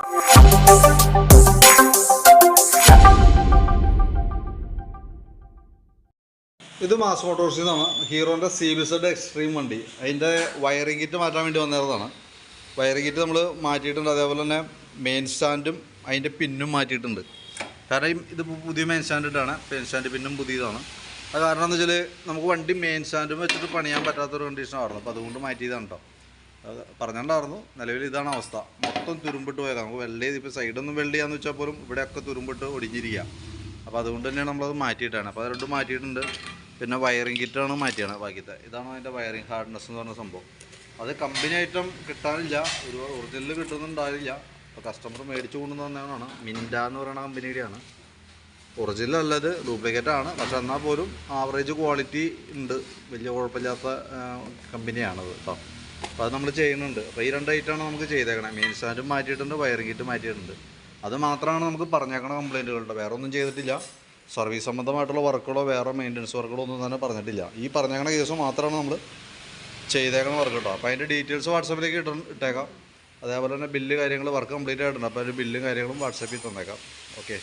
ഇത് മാസ് മോട്ടോഴ്സിൽ നിന്നാണ്, ഹീറോൻ്റെ CBZ extreme വണ്ടി. അതിൻ്റെ വയറിംഗ് കിറ്റ് മാറ്റാൻ വേണ്ടി വന്നതാണ്. വയറിംഗ് കിറ്റ് നമ്മൾ മാറ്റിയിട്ടുണ്ട്. അതേപോലെ തന്നെ മെയിൻ സ്റ്റാൻഡും അതിൻ്റെ പിന്നും മാറ്റിയിട്ടുണ്ട്. കാരണം ഇത് പുതിയ മെയിൻ സ്റ്റാൻഡ് ഇട്ടാണ്, മെയിൻ സ്റ്റാൻഡ് പിന്നും പുതിയതാണ്. അത് കാരണം എന്ന് വെച്ചാൽ നമുക്ക് വണ്ടി മെയിൻ സ്റ്റാൻഡും വെച്ചിട്ട് പണിയാൻ പറ്റാത്തൊരു കണ്ടീഷനായിരുന്നു. അപ്പോൾ അതുകൊണ്ട് മാറ്റിയതാണ് കേട്ടോ. അത് പറഞ്ഞിട്ടുണ്ടായിരുന്നു. നിലവിൽ ഇതാണ് അവസ്ഥ. മൊത്തം തുരുമ്പിട്ട് പോയത്. നമുക്ക് വെൽഡ് ചെയ്ത് ഇപ്പോൾ സൈഡൊന്നും വെൽഡ് ചെയ്യാന്ന് വെച്ചാൽ പോലും ഇവിടെയൊക്കെ തുരുമ്പിട്ട് ഒടിഞ്ഞിരിക്കുക. അപ്പോൾ അതുകൊണ്ട് തന്നെയാണ് നമ്മളത് മാറ്റിയിട്ടാണ്. അപ്പോൾ അത് രണ്ടും മാറ്റിയിട്ടുണ്ട്. പിന്നെ വയറിംഗ് കിറ്റാണ് മാറ്റിയാണ് ബാക്കിയത്തെ. ഇതാണ് അതിൻ്റെ വയറിംഗ് ഹാർഡ്നെസ് എന്ന് പറഞ്ഞ സംഭവം. അത് കമ്പനി ഐറ്റം കിട്ടാനില്ല, ഒരു ഒറിജിനൽ കിട്ടുന്നുണ്ടാവില്ല. അപ്പോൾ കസ്റ്റമർ മേടിച്ചു കൊണ്ടുവന്നതാണ്. മിൻഡ എന്ന് പറയുന്ന കമ്പനിയുടെയാണ്. ഒറിജിനൽ അല്ലത്, ഡ്യൂപ്ലിക്കേറ്റാണ്. പക്ഷെ എന്നാൽ പോലും ആവറേജ് ക്വാളിറ്റി ഉണ്ട്, വലിയ കുഴപ്പമില്ലാത്ത കമ്പനിയാണത് കേട്ടോ. അപ്പോൾ അത് നമ്മൾ ചെയ്യുന്നുണ്ട്. അപ്പോൾ ഈ 2 ഐറ്റമാണ് നമുക്ക് ചെയ്തേക്കണേ. മെയിൻ സ്റ്റാൻഡും മാറ്റിയിട്ടുണ്ട്, വയറിംഗ് കിറ്റ് മാറ്റിയിട്ടുണ്ട്. അത് മാത്രമാണ് നമുക്ക് പറഞ്ഞേക്കണ കംപ്ലയിൻറ്റുകളുണ്ട്. വേറെ ഒന്നും ചെയ്തിട്ടില്ല. സർവീസ് സംബന്ധമായിട്ടുള്ള വർക്കുകളോ വേറെ മെയിൻ്റനൻസ് വർക്കുകളോ ഒന്നും തന്നെ പറഞ്ഞിട്ടില്ല. ഈ പറഞ്ഞേക്കണ കേസ് മാത്രമാണ് നമ്മൾ ചെയ്തേക്കണ വർക്ക് കേട്ടോ. അപ്പോൾ അതിൻ്റെ ഡീറ്റെയിൽസ് വാട്സാപ്പിലേക്ക് ഇട്ടേക്കാം. അതേപോലെ തന്നെ ബില്ല് കാര്യങ്ങൾ വർക്ക് കംപ്ലീറ്റ് ആയിട്ടുണ്ട്. അപ്പോൾ അതിൻ്റെ ബില്ലും കാര്യങ്ങളും വാട്സാപ്പിൽ തന്നേക്കാം. ഓക്കെ.